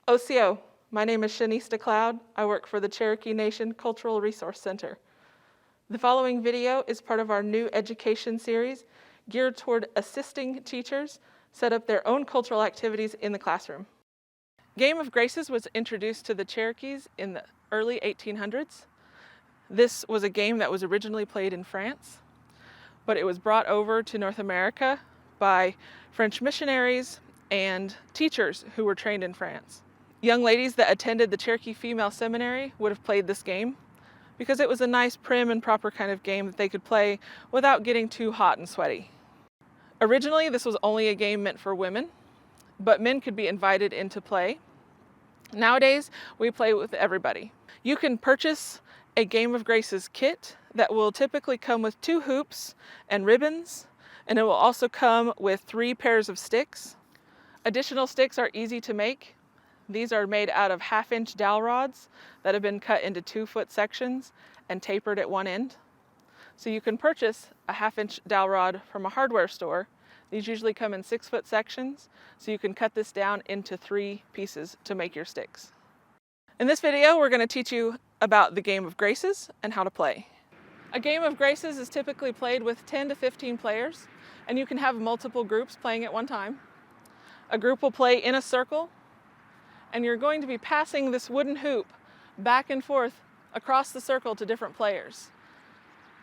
OCO, my name is Shanista Cloud. I work for the Cherokee Nation Cultural Resource Center. The following video is part of our new education series geared toward assisting teachers set up their own cultural activities in the classroom. Game of Graces was introduced to the Cherokees in the early 1800s. This was a game that was originally played in France, but it was brought over to North America by French missionaries and teachers who were trained in France. Young ladies that attended the Cherokee Female Seminary would have played this game because it was a nice, prim and proper kind of game that they could play without getting too hot and sweaty. Originally, this was only a game meant for women, but men could be invited into play. Nowadays, we play with everybody. You can purchase a Game of Graces kit that will typically come with 2 hoops and ribbons, and it will also come with 3 pairs of sticks. Additional sticks are easy to make. These are made out of 1/2-inch dowel rods that have been cut into 2-foot sections and tapered at one end. So you can purchase a 1/2-inch dowel rod from a hardware store. These usually come in 6-foot sections, so you can cut this down into 3 pieces to make your sticks. In this video, we're going to teach you about the Game of Graces and how to play. A Game of Graces is typically played with 10 to 15 players, and you can have multiple groups playing at one time. A group will play in a circle, and you're going to be passing this wooden hoop back and forth across the circle to different players.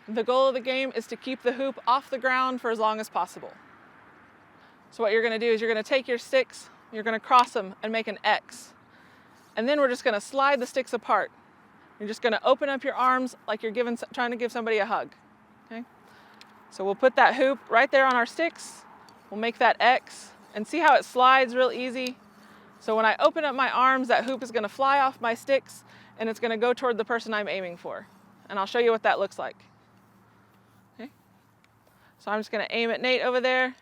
The goal of the game is to keep the hoop off the ground for as long as possible. So what you're going to do is you're going to take your sticks, you're going to cross them and make an X. And then we're just going to slide the sticks apart. You're just going to open up your arms like you're trying to give somebody a hug. Okay? So we'll put that hoop right there on our sticks. We'll make that X and see how it slides real easy. So when I open up my arms, that hoop is going to fly off my sticks and it's going to go toward the person I'm aiming for. And I'll show you what that looks like. Okay? So I'm just going to aim at Nate over there.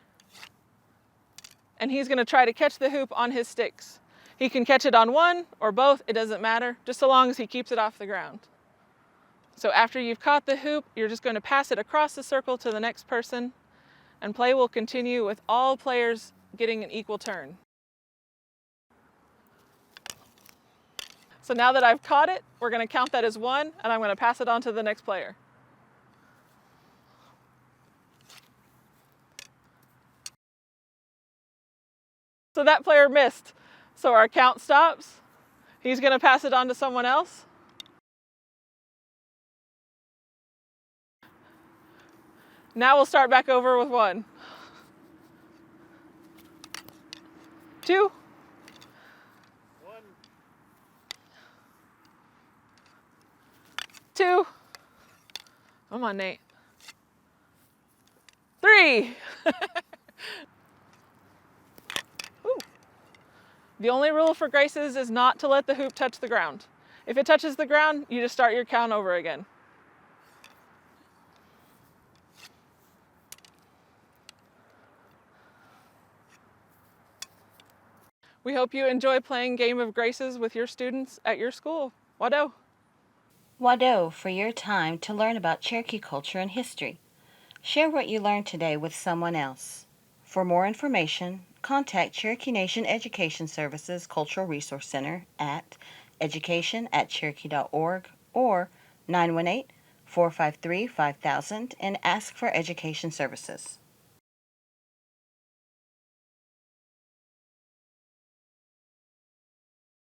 And he's going to try to catch the hoop on his sticks. He can catch it on one or both, it doesn't matter, just so long as he keeps it off the ground. So after you've caught the hoop, you're just going to pass it across the circle to the next person, and play will continue with all players getting an equal turn. So now that I've caught it, we're going to count that as 1, and I'm going to pass it on to the next player. So that player missed. So our count stops. He's going to pass it on to someone else. Now we'll start back over with 1. 2. 1. 2. Come on, Nate. 3. The only rule for Graces is not to let the hoop touch the ground. If it touches the ground, you just start your count over again. We hope you enjoy playing Game of Graces with your students at your school. Wado! Wado for your time to learn about Cherokee culture and history. Share what you learned today with someone else. For more information, contact Cherokee Nation Education Services Cultural Resource Center at education@cherokee.org or 918-453-5000 and ask for education services.